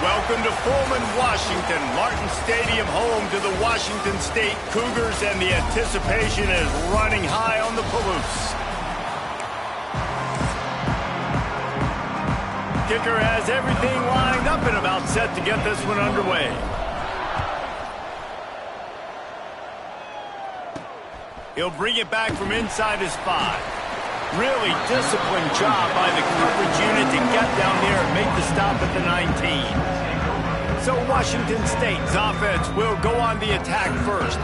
Welcome to Pullman, Washington. Martin Stadium, home to the Washington State Cougars, and the anticipation is running high on the Palouse. Kicker has everything lined up and about set to get this one underway. He'll bring it back from inside his 5. Really disciplined job by the coverage unit to get down there and make the stop at the 19. So Washington State's offense will go on the attack first.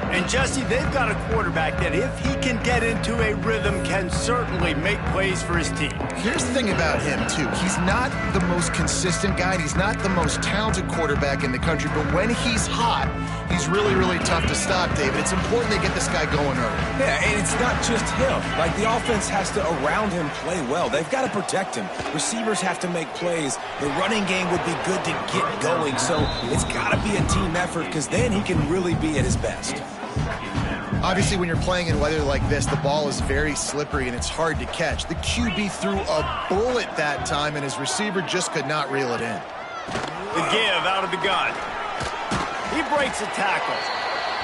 And Jesse, they've got a quarterback that if he can get into a rhythm can certainly make plays for his team. Here's the thing about him, too. He's not the most consistent guy. He's not the most talented quarterback in the country. But when he's hot, he's really, really tough to stop, David. It's important they get this guy going early. Yeah, and it's not just him. Like, the offense has to, around him, play well. They've got to protect him. Receivers have to make plays. The running game would be good to get going. So it's got to be a team effort because then he can really be at his best. Obviously, when you're playing in weather like this, the ball is very slippery and it's hard to catch. The QB threw a bullet that time, and his receiver just could not reel it in. The give out of the gun. He breaks a tackle.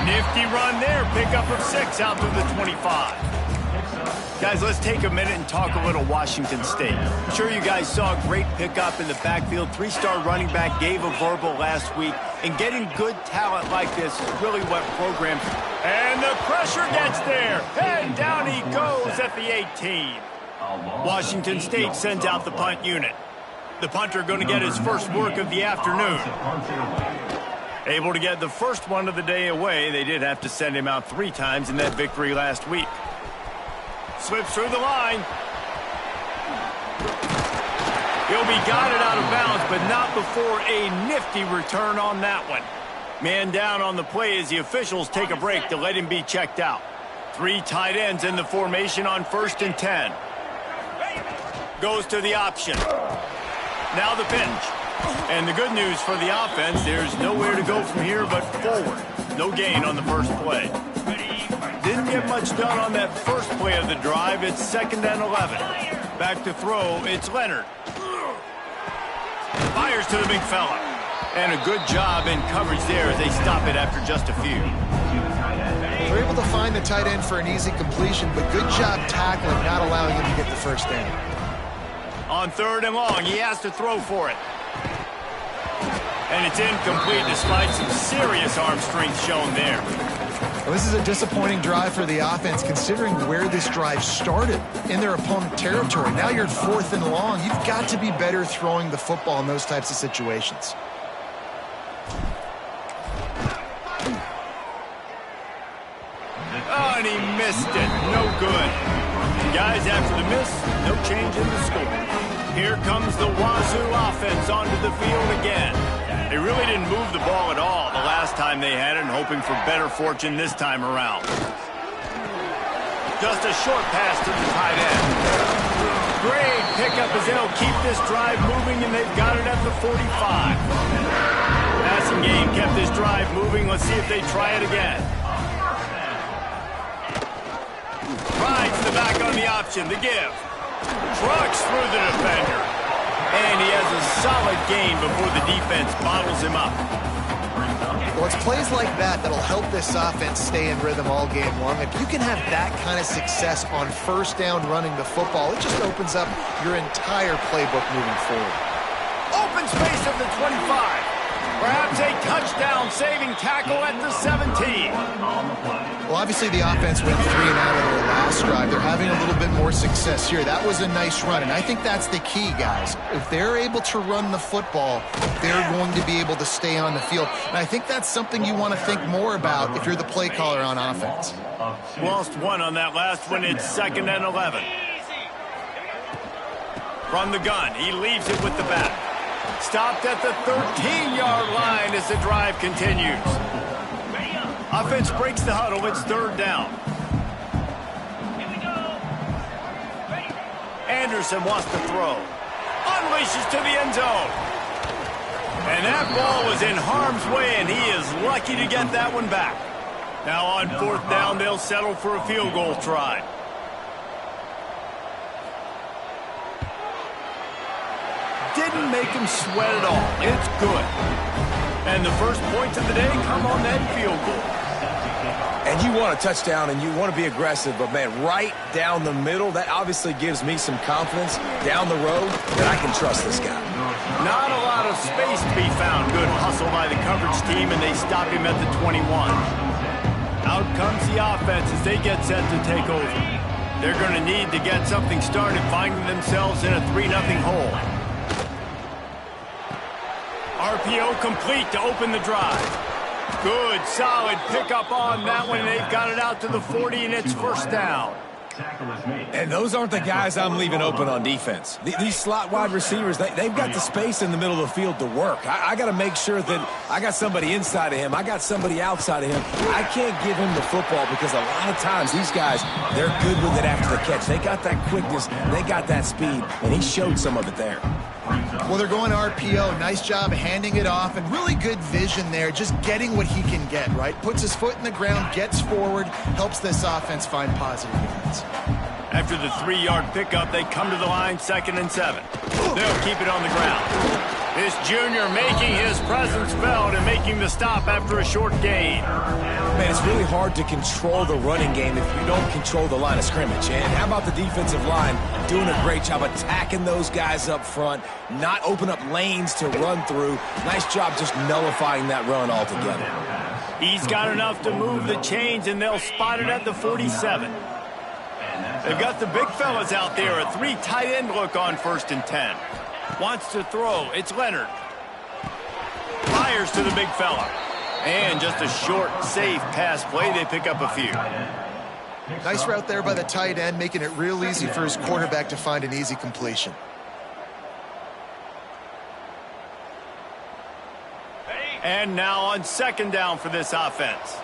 Nifty run there. Pickup of 6 out to the 25. Guys, let's take a minute and talk a little Washington State. I'm sure you guys saw a great pickup in the backfield. 3-star running back gave a verbal last week. And getting good talent like this is really what programs... And the pressure gets there. And down he goes at the 18. Washington State sends out the punt unit. The punter going to get his first work of the afternoon. Able to get the first one of the day away. They did have to send him out 3 times in that victory last week. Slips through the line. He'll be guided out of bounds, but not before a nifty return on that one. Man down on the play as the officials take a break to let him be checked out. 3 tight ends in the formation on 1st and 10. Goes to the option. Now the pinch. And the good news for the offense, there's nowhere to go from here but forward. No gain on the first play. Didn't get much done on that first play of the drive. It's 2nd and 11. Back to throw, it's Leonard. Fires to the big fella. And a good job in coverage there as they stop it after just a few. They're able to find the tight end for an easy completion, but good job tackling, not allowing him to get the first down. On 3rd and long, he has to throw for it. And it's incomplete despite some serious arm strength shown there. Well, this is a disappointing drive for the offense considering where this drive started in their opponent territory. Now you're 4th and long. You've got to be better throwing the football in those types of situations. Oh, and he missed it. No good. Guys, after the miss, no change in the score. Here comes the Wazoo offense onto the field again. They really didn't move the ball at all the last time they had it, and hoping for better fortune this time around. Just a short pass to the tight end. Great pickup as they'll keep this drive moving, and they've got it at the 45. Passing game kept this drive moving. Let's see if they try it again. Rides the back on the option, the give. Trucks through the defender. And he has a solid gain before the defense bottles him up. Well, it's plays like that that'll help this offense stay in rhythm all game long. If you can have that kind of success on 1st down running the football, it just opens up your entire playbook moving forward. Open space at the 25. Perhaps a touchdown-saving tackle at the 17. Well, obviously the offense went 3 and out of their last drive. They're having a little bit more success here. That was a nice run, and I think that's the key, guys. If they're able to run the football, they're going to be able to stay on the field. And I think that's something you want to think more about if you're the play caller on offense. Lost 1 on that last one. It's 2nd and 11. From the gun, he leaves it with the back. Stopped at the 13-yard line as the drive continues. Offense breaks the huddle. It's 3rd down. Anderson wants to throw. Unleashes to the end zone. And that ball was in harm's way, and he is lucky to get that one back. Now on 4th down, they'll settle for a field goal try. didn't make him sweat at all. It's good. And the first points of the day come on that field goal. And you want a touchdown and you want to be aggressive, but, man, right down the middle, that obviously gives me some confidence down the road that I can trust this guy. Not a lot of space to be found. Good hustle by the coverage team, and they stop him at the 21. Out comes the offense as they get set to take over. They're going to need to get something started, finding themselves in a 3-0 hole. RPO complete to open the drive. Good, solid pickup on that one. They've got it out to the 40, and it's first down. And those aren't the guys I'm leaving open on defense. These slot wide receivers, they've got the space in the middle of the field to work. I got to make sure that I got somebody inside of him. I got somebody outside of him. I can't give him the football because a lot of times these guys, they're good with it after the catch. They got that quickness. They got that speed, and he showed some of it there. Well, they're going RPO. Nice job handing it off, and really good vision there, just getting what he can get, right? Puts his foot in the ground, gets forward, helps this offense find positive yards. After the 3-yard pickup, they come to the line, 2nd and 7. They'll keep it on the ground. This junior making his presence felt and making the stop after a short gain. Man, it's really hard to control the running game if you don't control the line of scrimmage. And how about the defensive line doing a great job attacking those guys up front, not open up lanes to run through. Nice job just nullifying that run altogether. He's got enough to move the chains, and they'll spot it at the 47. They've got the big fellas out there, a 3 tight end look on 1st and 10. Wants to throw, it's Leonard. Fires to the big fella. And just a short, safe pass play, they pick up a few. Nice route there by the tight end, making it real easy for his quarterback to find an easy completion. And now on 2nd down for this offense.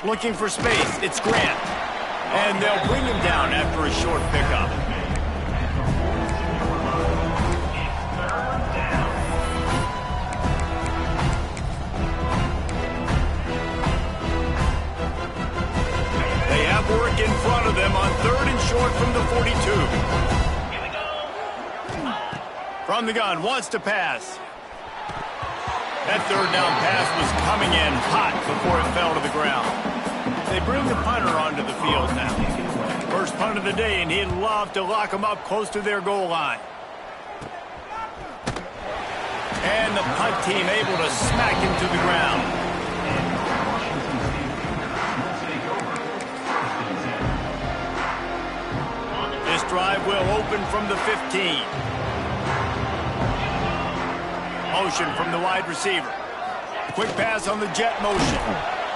Looking for space, it's Grant. And they'll bring him down after a short pickup. They have work in front of them on 3rd and short from the 42. From the gun, wants to pass. That 3rd down pass was coming in hot before it fell to the ground. They bring the punter onto the field now. First punt of the day, and he'd love to lock them up close to their goal line. And the punt team able to smack him to the ground. This drive will open from the 15. Motion from the wide receiver. Quick pass on the jet motion.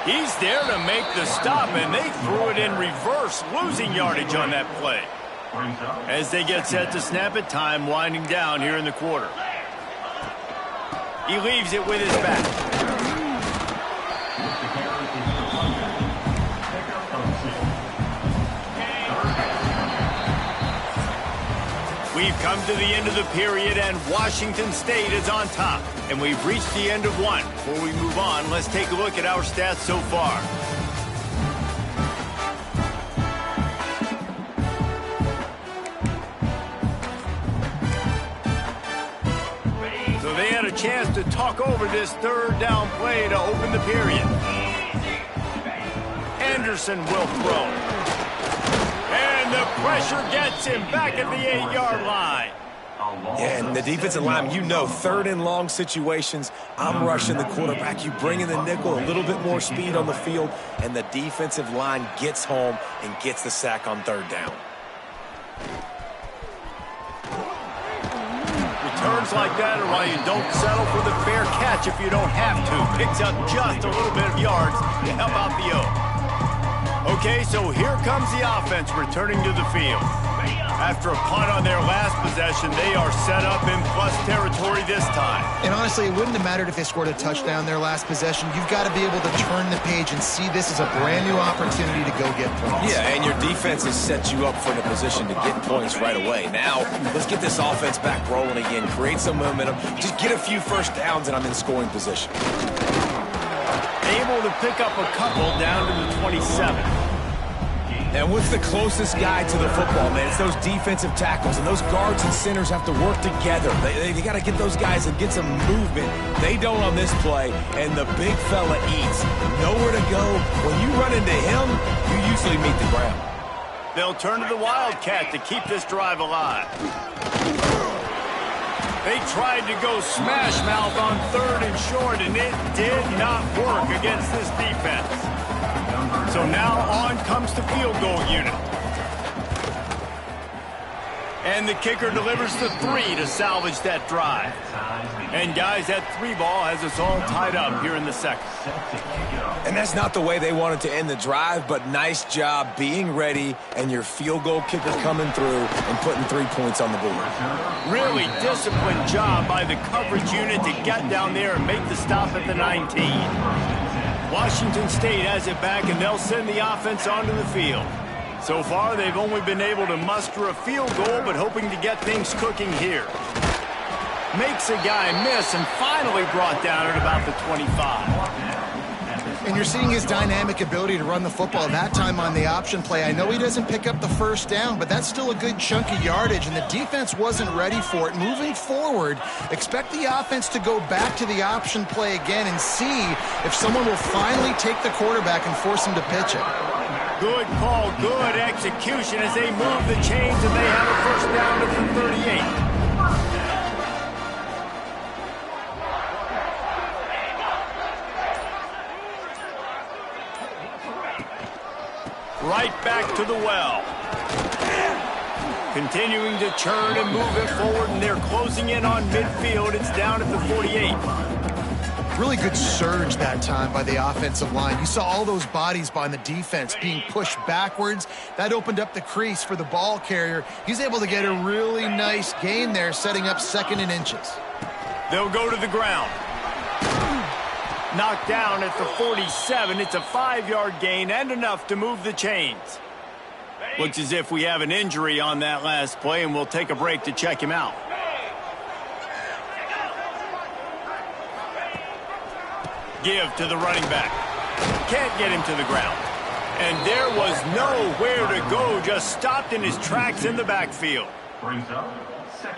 He's there to make the stop, and they threw it in reverse, losing yardage on that play. As they get set to snap it, time winding down here in the quarter. He leaves it with his back. We've come to the end of the period, and Washington State is on top. And we've reached the end of one. Before we move on, let's take a look at our stats so far. So they had a chance to talk over this 3rd down play to open the period. Anderson will throw. And the pressure gets him back at the 8-yard line. Yeah, and the defensive line, you know, 3rd and long situations, I'm rushing the quarterback. You bring in the nickel, a little bit more speed on the field, and the defensive line gets home and gets the sack on 3rd down. Returns like that are why you don't settle for the fair catch if you don't have to. Picks up just a little bit of yards to help out the O. Okay, so here comes the offense returning to the field. After a punt on their last possession, they are set up in plus territory this time. And honestly, it wouldn't have mattered if they scored a touchdown their last possession. You've got to be able to turn the page and see this as a brand new opportunity to go get points. Yeah, and your defense has set you up for the position to get points right away. Now, let's get this offense back rolling again, create some momentum, just get a few first downs, and I'm in scoring position. Able to pick up a couple down to the 27. And what's the closest guy to the football, man? It's those defensive tackles, and those guards and centers have to work together. They got to get those guys and get some movement. They don't on this play, and the big fella eats. Nowhere to go. When you run into him, you usually meet the ground. They'll turn to the Wildcat to keep this drive alive. They tried to go smash mouth on 3rd and short, and it did not work against this defense. So now on comes the field goal unit. And the kicker delivers the 3 to salvage that drive. And guys, that 3 ball has us all tied up here in the second. And that's not the way they wanted to end the drive, but nice job being ready and your field goal kicker coming through and putting 3 points on the board. Really disciplined job by the coverage unit to get down there and make the stop at the 19. Washington State has it back, and they'll send the offense onto the field. So far, they've only been able to muster a field goal, but hoping to get things cooking here. Makes a guy miss and finally brought down at about the 25. And you're seeing his dynamic ability to run the football, that time on the option play. I know he doesn't pick up the first down, but that's still a good chunk of yardage, and the defense wasn't ready for it. Moving forward, expect the offense to go back to the option play again and see if someone will finally take the quarterback and force him to pitch it. Good call, good execution as they move the chains, and they have a first down at the 38. Right back to the well. Continuing to churn and move it forward, and they're closing in on midfield. It's down at the 48. Really good surge that time by the offensive line. You saw all those bodies behind the defense being pushed backwards. That opened up the crease for the ball carrier. He's able to get a really nice gain there, setting up 2nd and inches. They'll go to the ground. Knocked down at the 47. It's a 5-yard gain and enough to move the chains. Looks as if we have an injury on that last play, and we'll take a break to check him out. Give to the running back. Can't get him to the ground. And there was nowhere to go, just stopped in his tracks in the backfield.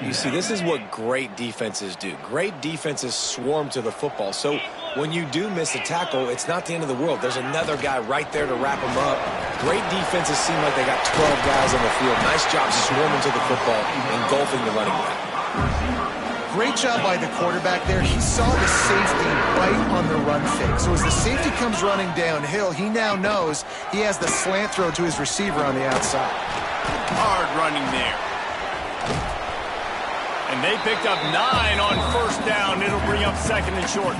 You see, this is what great defenses do. Great defenses swarm to the football. So when you do miss a tackle, it's not the end of the world. There's another guy right there to wrap him up. Great defenses seem like they got 12 guys on the field. Nice job swarming to the football, engulfing the running back. Great job by the quarterback there. He saw the safety bite on the run fake. So as the safety comes running downhill, he now knows he has the slant throw to his receiver on the outside. Hard running there. And they picked up 9 on first down. It'll bring up 2nd and short.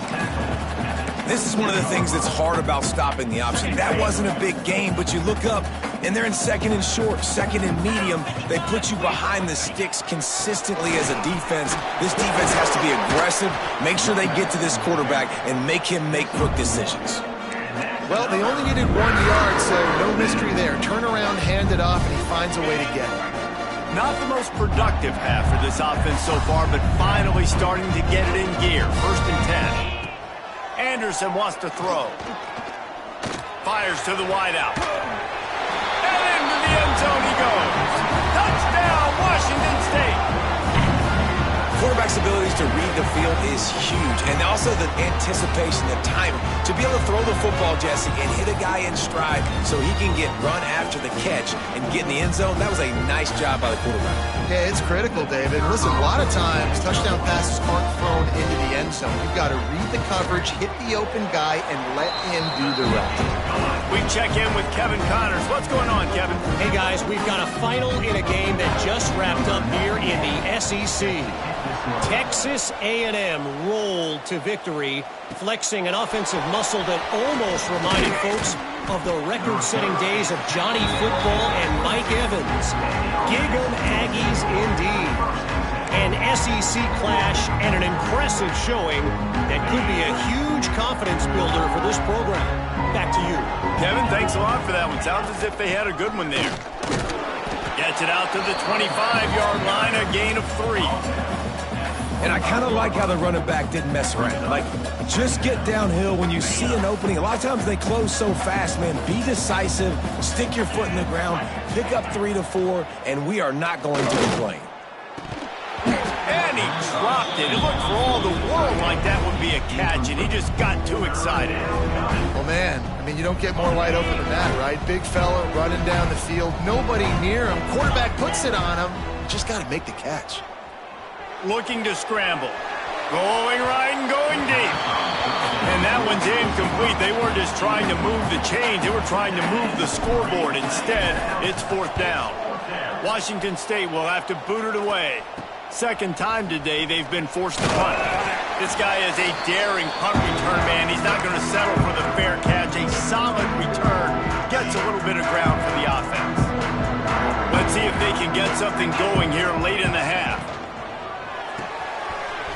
This is one of the things that's hard about stopping the option. That wasn't a big gain, but you look up, and they're in 2nd and short, 2nd and medium. They put you behind the sticks consistently as a defense. This defense has to be aggressive, make sure they get to this quarterback, and make him make quick decisions. Well, they only needed 1 yard, so no mystery there. Turn around, hand it off, and he finds a way to get it. Not the most productive half for this offense so far, but finally starting to get it in gear. 1st and 10. Anderson wants to throw. Fires to the wideout. And into the end zone he goes. Touchdown, Washington State. Quarterback's abilities to read the field is huge, and also the anticipation, the timing. To be able to throw the football, Jesse, and hit a guy in stride so he can get run after the catch and get in the end zone, that was a nice job by the quarterback. Yeah, it's critical, David. Listen, a lot of times, touchdown passes aren't thrown into the end zone. You've got to read the coverage, hit the open guy, and let him do the rest. We check in with Kevin Connors. What's going on, Kevin? Hey, guys, we've got a final in a game that just wrapped up here in the SEC. Texas A&M rolled to victory, flexing an offensive muscle that almost reminded folks of the record-setting days of Johnny Football and Mike Evans. Gig 'em Aggies indeed. An SEC clash and an impressive showing that could be a huge confidence builder for this program. Back to you. Kevin, thanks a lot for that one. Sounds as if they had a good one there. Gets it out to the 25-yard line, a gain of 3. And I kind of like how the running back didn't mess around. Like, just get downhill when you see an opening. A lot of times they close so fast, man. Be decisive, stick your foot in the ground, pick up 3 to 4, and we are not going to complain. And he dropped it. It looked for all the world like that would be a catch, and he just got too excited. Well, man, I mean, you don't get more wide open than that, right? Big fella running down the field, nobody near him. Quarterback puts it on him. Just got to make the catch. Looking to scramble. Going right and going deep. And that one's incomplete. They weren't just trying to move the chains. They were trying to move the scoreboard. Instead, it's 4th down. Washington State will have to boot it away. Second time today they've been forced to punt. This guy is a daring punt return man. He's not going to settle for the fair catch. A solid return gets a little bit of ground for the offense. Let's see if they can get something going here late in the half.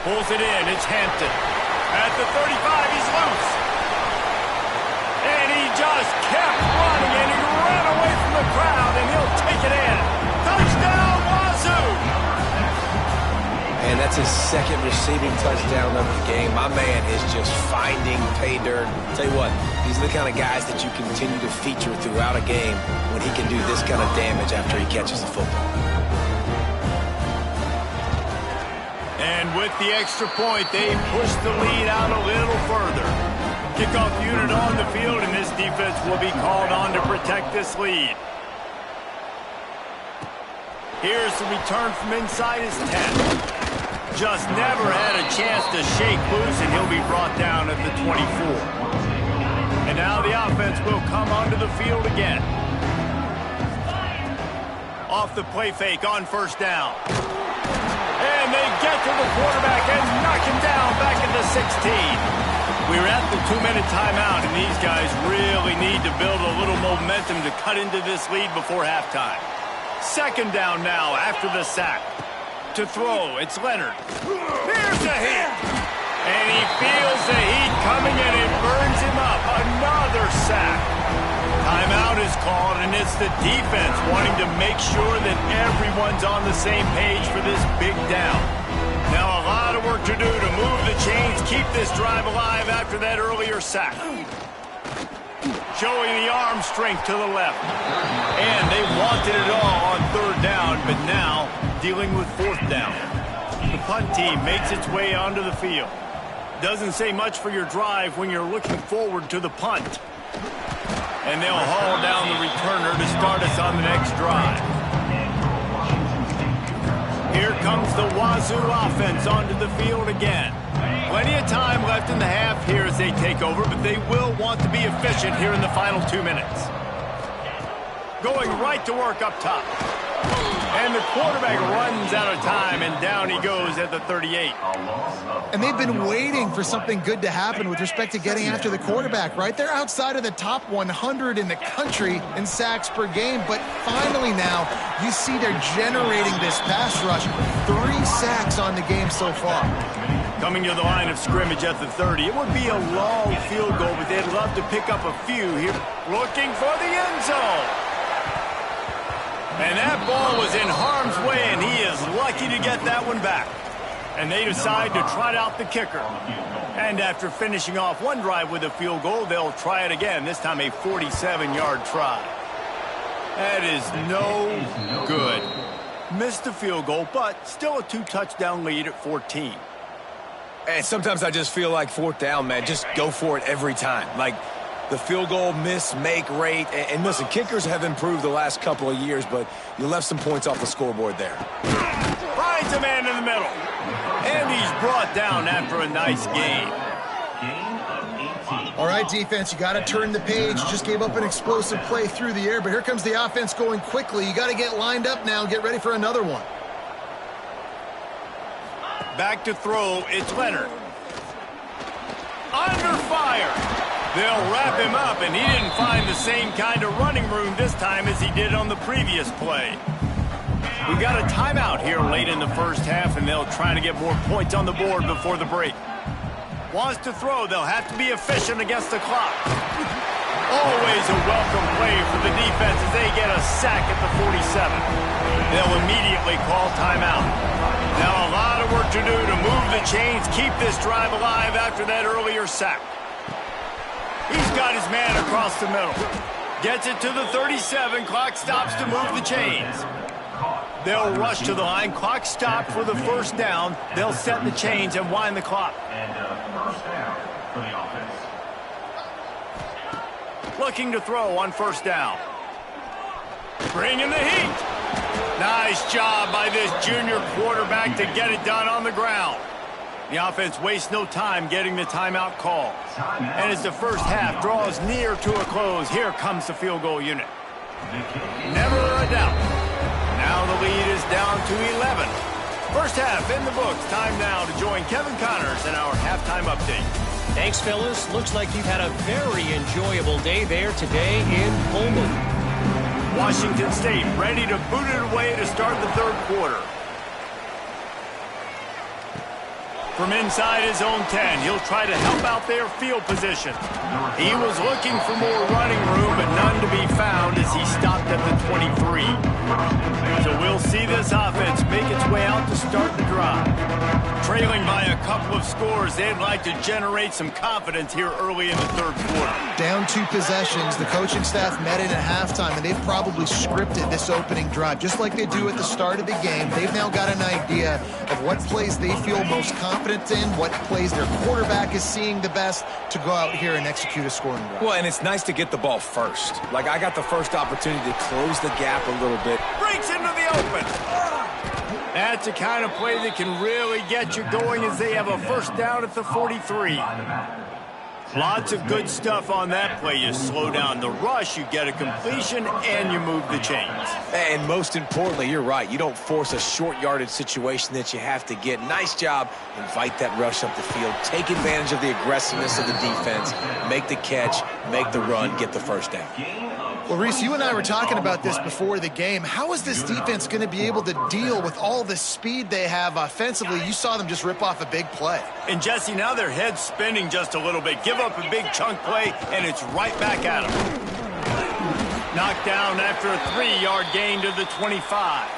Pulls it in. It's Hampton. At the 35, he's loose. And he just kept running, and he ran away from the crowd, and he'll take it in. Touchdown, Wazoo! And that's his second receiving touchdown of the game. My man is just finding pay dirt. Tell you what, these are the kind of guys that you continue to feature throughout a game when he can do this kind of damage after he catches the football. And with the extra point, they push the lead out a little further. Kickoff unit on the field, and this defense will be called on to protect this lead. Here's the return from inside his 10. Just never had a chance to shake loose, and he'll be brought down at the 24. And now the offense will come onto the field again. Off the play fake on 1st down. And they get to the quarterback and knock him down back into 16. We're at the 2-minute timeout, and these guys really need to build a little momentum to cut into this lead before halftime. 2nd down now after the sack. To throw, it's Leonard. Here's the hit. And he feels the heat coming, and it burns him up. Another sack. Timeout is called, and it's the defense wanting to make sure that everyone's on the same page for this big down. Now a lot of work to do to move the chains, keep this drive alive after that earlier sack. Showing the arm strength to the left. And they wanted it all on 3rd down, but now dealing with 4th down. The punt team makes its way onto the field. Doesn't say much for your drive when you're looking forward to the punt. And they'll haul down the returner to start us on the next drive. Here comes the Wazoo offense onto the field again. Plenty of time left in the half here as they take over, but they will want to be efficient here in the final 2 minutes. Going right to work up top. And the quarterback runs out of time, and down he goes at the 38. And they've been waiting for something good to happen with respect to getting after the quarterback, right? They're outside of the top 100 in the country in sacks per game, but finally now you see they're generating this pass rush. 3 sacks on the game so far. Coming to the line of scrimmage at the 30. It would be a long field goal, but they'd love to pick up a few here. Looking for the end zone. And that ball was in harm's way, and he is lucky to get that one back. And they decide to trot out the kicker. And after finishing off one drive with a field goal, they'll try it again, this time a 47-yard try. That is no good. Missed the field goal, but still a 2-touchdown lead at 14. And sometimes I just feel like 4th down, man, just go for it every time. Like, the field goal miss-make rate. And listen, kickers have improved the last couple of years, but you left some points off the scoreboard there. Finds a man in the middle. And he's brought down after a nice gain. All right, defense, you got to turn the page. Just gave up an explosive play through the air, but here comes the offense going quickly. You got to get lined up now and get ready for another one. Back to throw, it's Leonard. Under fire. They'll wrap him up, and he didn't find the same kind of running room this time as he did on the previous play. We've got a timeout here late in the first half, and they'll try to get more points on the board before the break. Wants to throw. They'll have to be efficient against the clock. Always a welcome play for the defense as they get a sack at the 47. They'll immediately call timeout. Now a lot of work to do to move the chains, keep this drive alive after that earlier sack. He's got his man across the middle. Gets it to the 37. Clock stops to move the chains. They'll rush to the line. Clock stopped for the first down. They'll set the chains and wind the clock. And first down for the offense. Looking to throw on first down. Bringing the heat. Nice job by this junior quarterback to get it done on the ground. The offense wastes no time getting the timeout call. And as the first half draws near to a close, here comes the field goal unit. Never a doubt. Now the lead is down to 11. First half in the books. Time now to join Kevin Connors in our halftime update. Thanks, fellas. Looks like you've had a very enjoyable day there today in Pullman. Washington State ready to boot it away to start the third quarter. From inside his own 10, he'll try to help out their field position. He was looking for more running room, but none to be found as he stopped at the 23. So we'll see this offense make its way out to start the drive. Trailing by a couple of scores, they'd like to generate some confidence here early in the third quarter. Down 2 possessions, the coaching staff met in at halftime, and they've probably scripted this opening drive. Just like they do at the start of the game, they've now got an idea of what plays they feel most confident in, what plays their quarterback is seeing the best to go out here and execute a scoring drive. Well, and it's nice to get the ball first. Like, I got the first opportunity to close the gap a little bit. Breaks into the open. That's the kind of play that can really get you going as they have a first down at the 43. Lots of good stuff on that play. You slow down the rush, you get a completion, and you move the chains. And most importantly, you're right. You don't force a short yardage situation that you have to get. Nice job. Invite that rush up the field. Take advantage of the aggressiveness of the defense. Make the catch, make the run, get the first down. Well, Reese, you and I were talking about this before the game. How is this defense going to be able to deal with all the speed they have offensively? You saw them just rip off a big play. And, Jesse, now their head's spinning just a little bit. Give up a big chunk play, and it's right back at them. Knocked down after a 3-yard gain to the 25.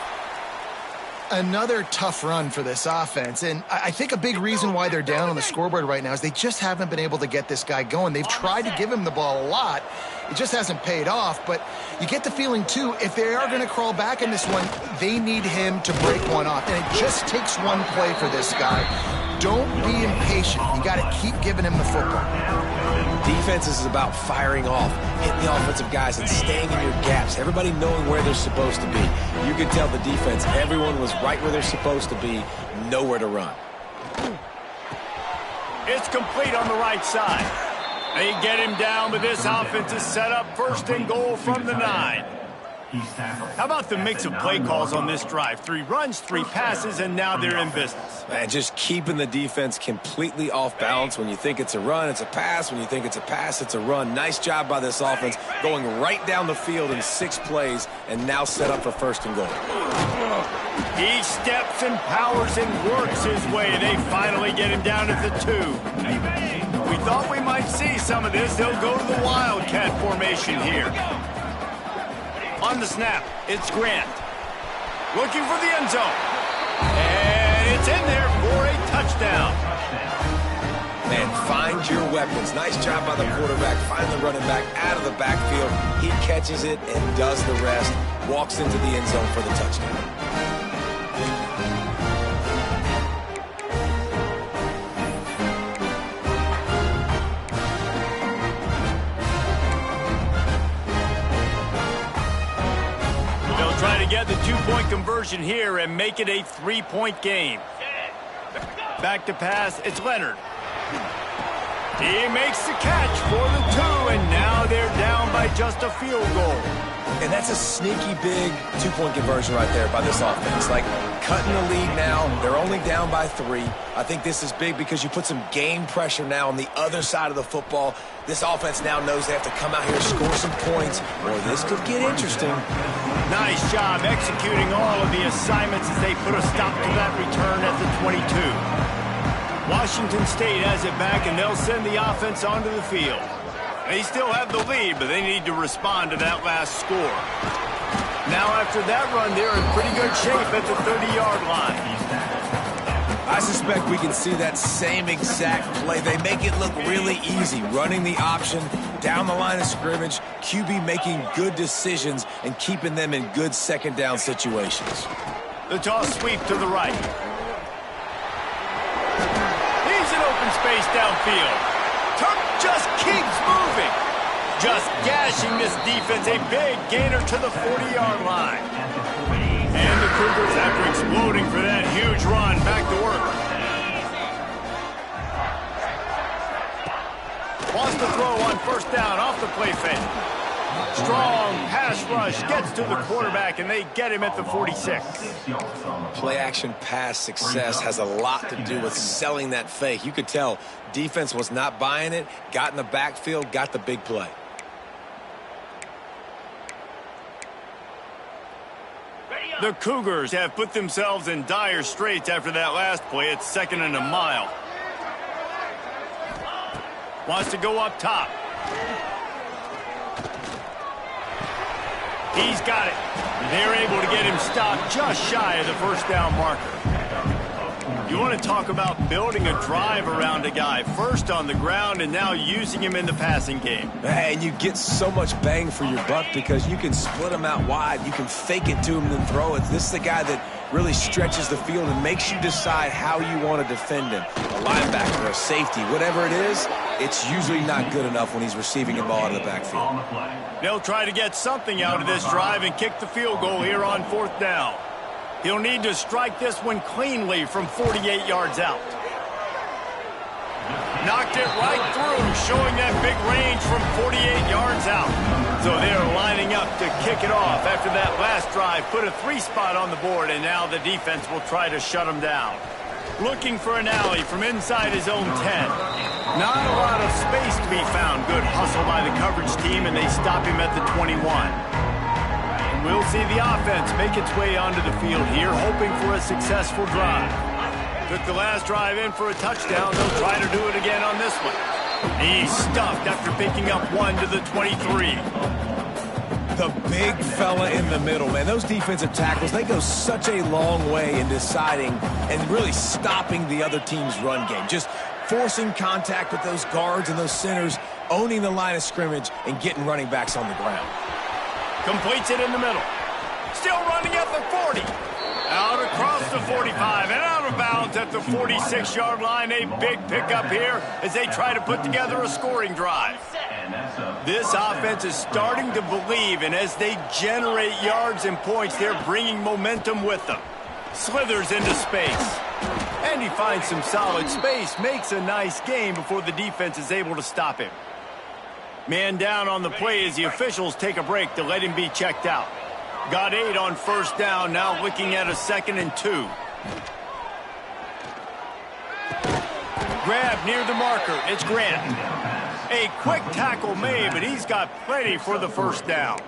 Another tough run for this offense, and I think a big reason why they're down on the scoreboard right now is they just haven't been able to get this guy going. They've tried to give him the ball a lot. It just hasn't paid off, but you get the feeling, too, if they are going to crawl back in this one, they need him to break one off, and it just takes one play for this guy. Don't be impatient. You got to keep giving him the football. Defense is about firing off, hitting the offensive guys, and staying in your gaps. Everybody knowing where they're supposed to be. You could tell the defense, everyone was right where they're supposed to be, nowhere to run. It's complete on the right side. They get him down, but this offense is set up first and goal from the 9. How about the mix of play calls on this drive? 3 runs, 3 passes, and now they're in business. Man, just keeping the defense completely off balance. When you think it's a run, it's a pass. When you think it's a pass, it's a run. Nice job by this offense, going right down the field in 6 plays, and now set up for first and goal. He steps and powers and works his way. They finally get him down at the 2. We thought we might see some of this. They'll go to the Wildcat formation here. On the snap, it's Grant. Looking for the end zone. And it's in there for a touchdown. Man, find your weapons. Nice job by the quarterback. Find the running back out of the backfield. He catches it and does the rest. Walks into the end zone for the touchdown. Try to get the 2-point conversion here and make it a 3-point game. Back to pass, it's Leonard. He makes the catch for the 2, and now they're down by just a field goal. And that's a sneaky big 2-point conversion right there by this offense. Like, cutting the lead now. They're only down by 3. I think this is big because you put some game pressure now on the other side of the football. This offense now knows they have to come out here and score some points, or this could get interesting. Nice job executing all of the assignments as they put a stop to that return at the 22. Washington State has it back, and they'll send the offense onto the field. They still have the lead, but they need to respond to that last score. Now after that run, they're in pretty good shape at the 30-yard line. I suspect we can see that same exact play. They make it look really easy, running the option down the line of scrimmage, QB making good decisions and keeping them in good second down situations. The toss sweep to the right. He's in open space downfield. Turk just keeps moving. Just gashing this defense. A big gainer to the 40-yard line. And the Cougars, after exploding for that huge run, back to work. Wants to throw on first down off the play fake. Strong pass rush gets to the quarterback, and they get him at the 46. Play-action pass success has a lot to do with selling that fake. You could tell defense was not buying it, got in the backfield, got the big play. The Cougars have put themselves in dire straits after that last play. It's 2nd and a mile. Wants to go up top. He's got it. They're able to get him stopped just shy of the first down marker. You want to talk about building a drive around a guy. First on the ground and now using him in the passing game. And you get so much bang for your buck because you can split him out wide. You can fake it to him and then throw it. This is the guy that really stretches the field and makes you decide how you want to defend him. A linebacker, a safety, whatever it is, it's usually not good enough when he's receiving the ball out of the backfield. They'll try to get something out of this drive and kick the field goal here on 4th down. He'll need to strike this one cleanly from 48 yards out. Knocked it right through, showing that big range from 48 yards out. So they're lining up to kick it off after that last drive. Put a 3 spot on the board, and now the defense will try to shut them down. Looking for an alley from inside his own 10. Not a lot of space to be found. Good hustle by the coverage team, and they stop him at the 21. We'll see the offense make its way onto the field here, hoping for a successful drive. Took the last drive in for a touchdown. They'll try to do it again on this one. He's stuffed after picking up 1 to the 23. The big fella in the middle, man. Those defensive tackles, they go such a long way in deciding and really stopping the other team's run game. Just forcing contact with those guards and those centers, owning the line of scrimmage, and getting running backs on the ground. Completes it in the middle. Still running at the 40. Out across the 45 and out of bounds at the 46-yard line. A big pickup here as they try to put together a scoring drive. This offense is starting to believe, and as they generate yards and points, they're bringing momentum with them. Slithers into space. And he finds some solid space. Makes a nice gain before the defense is able to stop him. Man down on the play as the officials take a break to let him be checked out. Got 8 on first down, now looking at a 2nd and 2. Grab near the marker, it's Grant. A quick tackle made, but he's got plenty for the first down.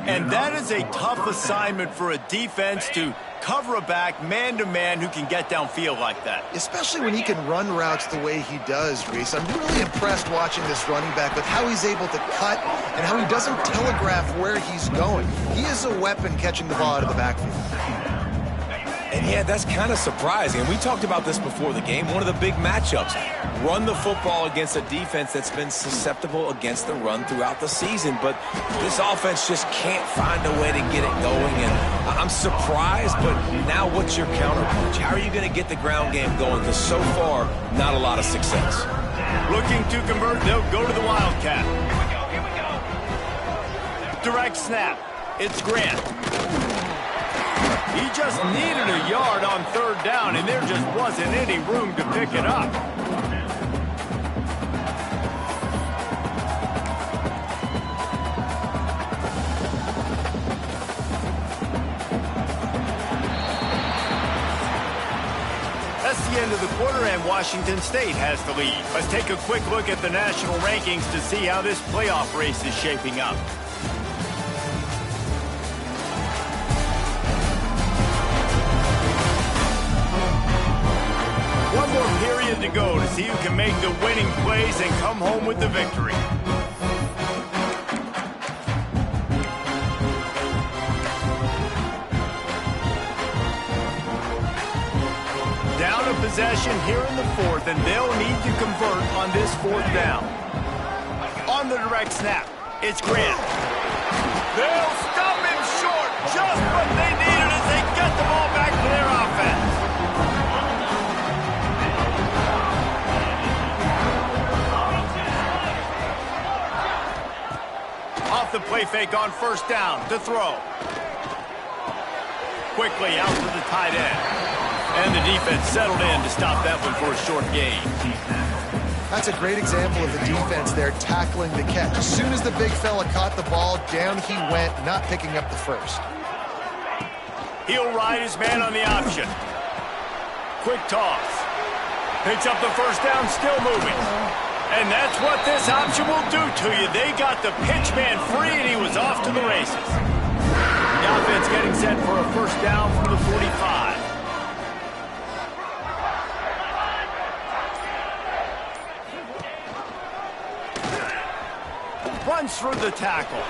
And that is a tough assignment for a defense to cover a back man-to-man who can get downfield like that. Especially when he can run routes the way he does, Reese. I'm really impressed watching this running back with how he's able to cut and how he doesn't telegraph where he's going. He is a weapon catching the ball out of the backfield. And yeah, that's kind of surprising. And we talked about this before the game. One of the big matchups. Run the football against a defense that's been susceptible against the run throughout the season. But this offense just can't find a way to get it going. And I'm surprised, but now what's your counterpunch? How are you going to get the ground game going? Because so far, not a lot of success. Looking to convert, they'll go to the Wildcat. Direct snap. It's Grant. He just needed a yard on 3rd down, and there just wasn't any room to pick it up. That's the end of the quarter, and Washington State has the lead. Let's take a quick look at the national rankings to see how this playoff race is shaping up. One more period to go to see who can make the winning plays and come home with the victory. Down possession here in the fourth, and they'll need to convert on this fourth down. On the direct snap, it's Grant. They'll stop him short, just what they needed as they get the ball back for their offense. Off the play fake on first down to throw. Quickly out to the tight end. And the defense settled in to stop that one for a short gain. That's a great example of the defense there tackling the catch. As soon as the big fella caught the ball, down he went, not picking up the first. He'll ride his man on the option. Quick toss. Picks up the first down, still moving. And that's what this option will do to you. They got the pitch man free, and he was off to the races. The offense getting set for a first down from the 45. Runs through the tackle.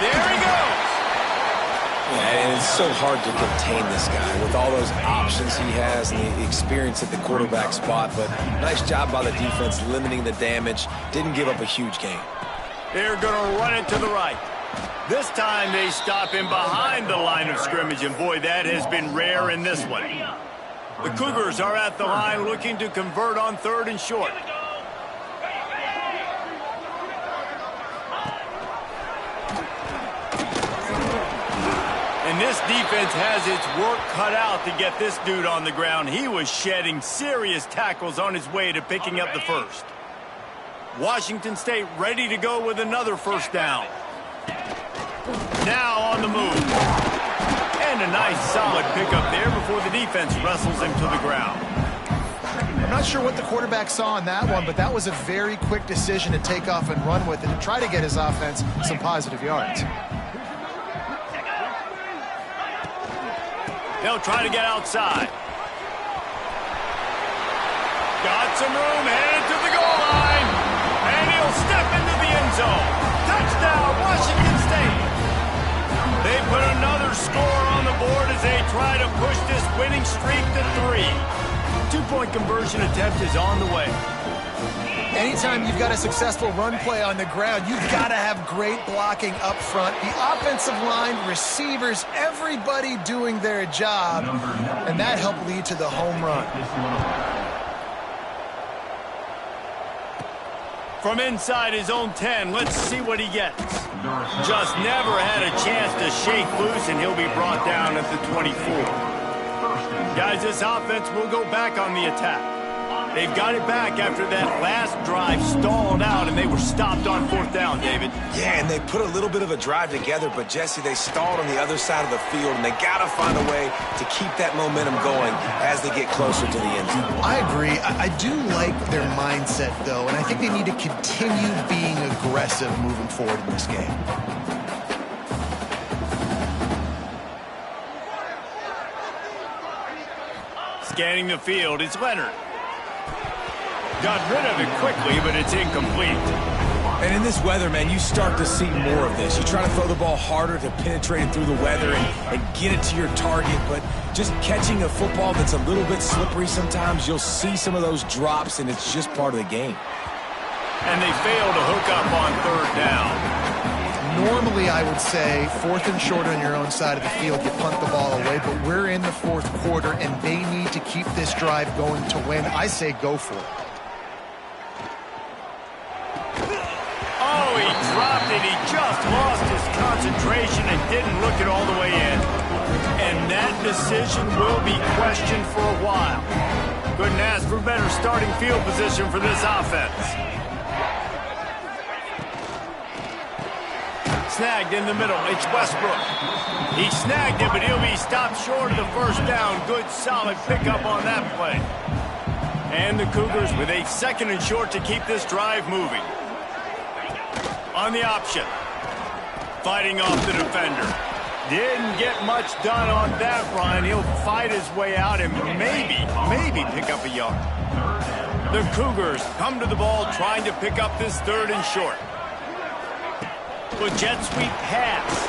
There he goes. Yeah, and it's so hard to contain this guy with all those options he has and the experience at the quarterback spot. But nice job by the defense limiting the damage. Didn't give up a huge gain. They're going to run it to the right. This time they stop him behind the line of scrimmage, and boy, that has been rare in this one. The Cougars are at the line looking to convert on third and short. And this defense has its work cut out to get this dude on the ground. He was shedding serious tackles on his way to picking up the first. Washington State ready to go with another first down. Now on the move. And a nice solid pickup there before the defense wrestles him to the ground. I'm not sure what the quarterback saw on that one, but that was a very quick decision to take off and run with it and try to get his offense some positive yards. They'll try to get outside. Got some room, headed to the goal line. And he'll step into the end zone. Touchdown, Washington State. They put another score on the board as they try to push this winning streak to 3. Two-point conversion attempt is on the way. Anytime you've got a successful run play on the ground, you've got to have great blocking up front. The offensive line, receivers, everybody doing their job, and that helped lead to the home run. From inside his own 10, let's see what he gets. Just never had a chance to shake loose, and he'll be brought down at the 24. Guys, this offense will go back on the attack. They've got it back after that last drive stalled out, and they were stopped on fourth down, David. Yeah, and they put a little bit of a drive together, but, Jesse, they stalled on the other side of the field, and they got to find a way to keep that momentum going as they get closer to the end zone. I agree. I do like their mindset, though, and I think they need to continue being aggressive moving forward in this game. Scanning the field, it's Leonard. Got rid of it quickly, but it's incomplete. And in this weather, man, you start to see more of this. You try to throw the ball harder to penetrate it through the weather and get it to your target, but just catching a football that's a little bit slippery sometimes, you'll see some of those drops, and it's just part of the game. And they fail to hook up on third down. Normally, I would say fourth and short on your own side of the field, you punt the ball away, but we're in the fourth quarter, and they need to keep this drive going to win. I say go for it. Oh, he dropped it. He just lost his concentration and didn't look it all the way in. And that decision will be questioned for a while. Couldn't ask for better starting field position for this offense. Snagged in the middle. It's Westbrook. He snagged it, but he'll be stopped short of the first down. Good, solid pickup on that play. And the Cougars with a second and short to keep this drive moving. On the option. Fighting off the defender. Didn't get much done on that run. He'll fight his way out and maybe pick up a yard. The Cougars come to the ball trying to pick up this third and short. A jet sweep pass.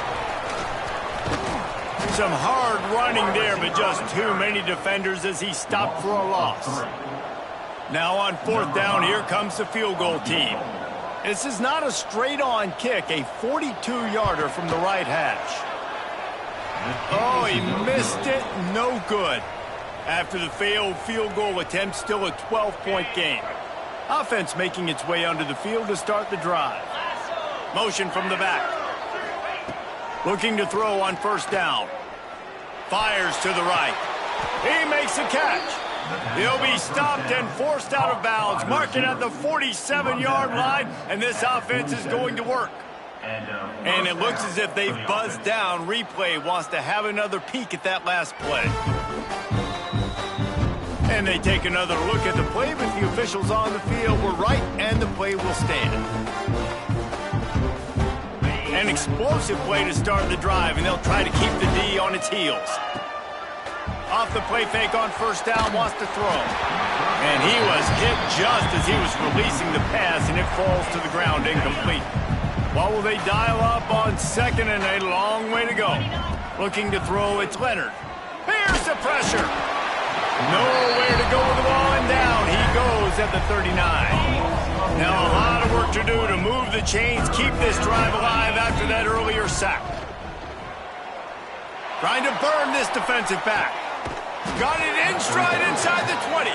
Some hard running there, but just too many defenders as he stopped for a loss. Now on 4th down, here comes the field goal team. This is not a straight-on kick, a 42-yarder from the right hash. Oh, he missed it. No good. After the failed field goal attempt, still a 12-point game. Offense making its way onto the field to start the drive. Motion from the back. Looking to throw on 1st down. Fires to the right. He makes a catch. He'll be stopped and forced out of bounds. Marking at the 47-yard line, and this offense is going to work. And it looks as if they've buzzed down. Replay wants to have another peek at that last play. And they take another look at the play, but the officials on the field were right, and the play will stand. An explosive play to start the drive, and they'll try to keep the D on its heels. Off the play fake on 1st down, wants to throw. And he was hit just as he was releasing the pass, and it falls to the ground incomplete. What will they dial up on 2nd and a long way to go? Looking to throw, it's Leonard. Here's the pressure. Nowhere to go with the ball, and down he goes at the 39. Now a lot of work to do to move the chains, keep this drive alive after that earlier sack. Trying to burn this defensive back. Got it in stride inside the 20.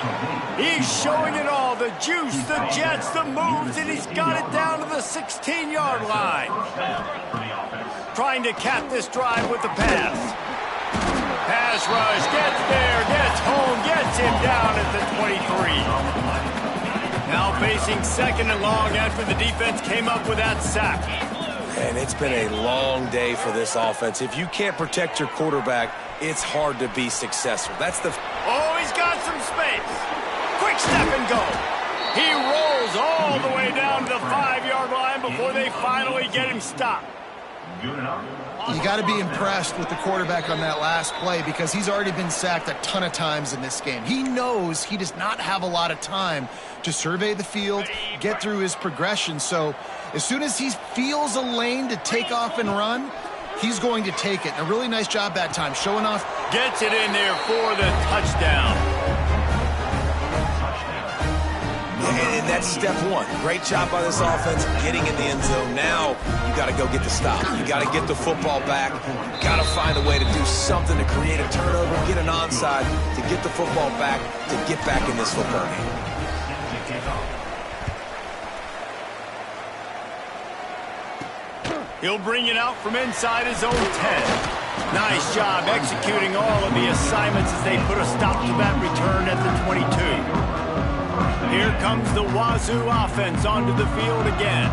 He's showing it all, the juice, the jets, the moves, and he's got it down to the 16-yard line. Trying to cap this drive with the pass. Pass rush, gets there, gets home, gets him down at the 23. Now facing 2nd and long after the defense came up with that sack. And it's been a long day for this offense. If you can't protect your quarterback, it's hard to be successful. That's the... Oh, he's got some space. Quick step and go. He rolls all the way down to the 5-yard line before they finally get him stopped. You got to be impressed with the quarterback on that last play because he's already been sacked a ton of times in this game. He knows he does not have a lot of time to survey the field, get through his progression. So as soon as he feels a lane to take off and run, he's going to take it. A really nice job that time, showing off. Gets it in there for the touchdown. And that's step one. Great job by this offense getting in the end zone. Now you got to go get the stop. You got to get the football back. You got to find a way to do something to create a turnover, get an onside, to get the football back, to get back in this football game. He'll bring it out from inside his own 10. Nice job executing all of the assignments as they put a stop to that return at the 22. Here comes the Wazoo offense onto the field again.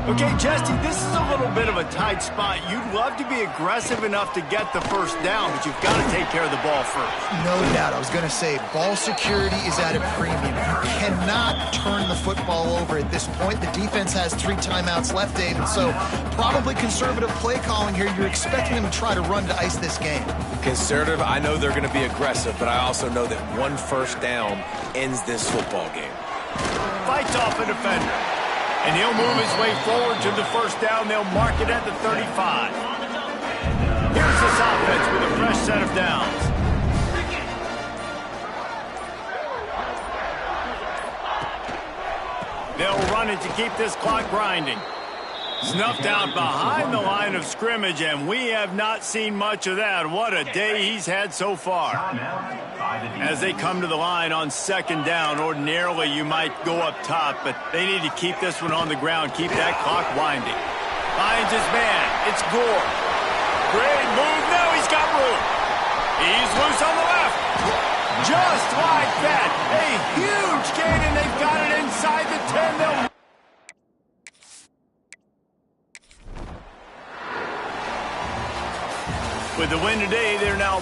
Okay, Jesse, this is a little bit of a tight spot. You'd love to be aggressive enough to get the 1st down, but you've got to take care of the ball first. No doubt. I was going to say, ball security is at a premium. You cannot turn the football over at this point. The defense has 3 timeouts left, Dave, and so probably conservative play calling here. You're expecting them to try to run to ice this game. Conservative, I know they're going to be aggressive, but I also know that 1 1st down ends this football game. Fights off a defender. And he'll move his way forward to the 1st down. They'll mark it at the 35. Here's this offense with a fresh set of downs. They'll run it to keep this clock grinding. Snuffed out behind the line of scrimmage, and we have not seen much of that. What a day he's had so far. As they come to the line on 2nd down, ordinarily you might go up top, but they need to keep this one on the ground, keep that clock winding. Finds his man. It's Gore. Great move. Now he's got room. He's loose on the left. Just like that. A huge gain, and they've got it inside the 10. They'll with the win today, they're now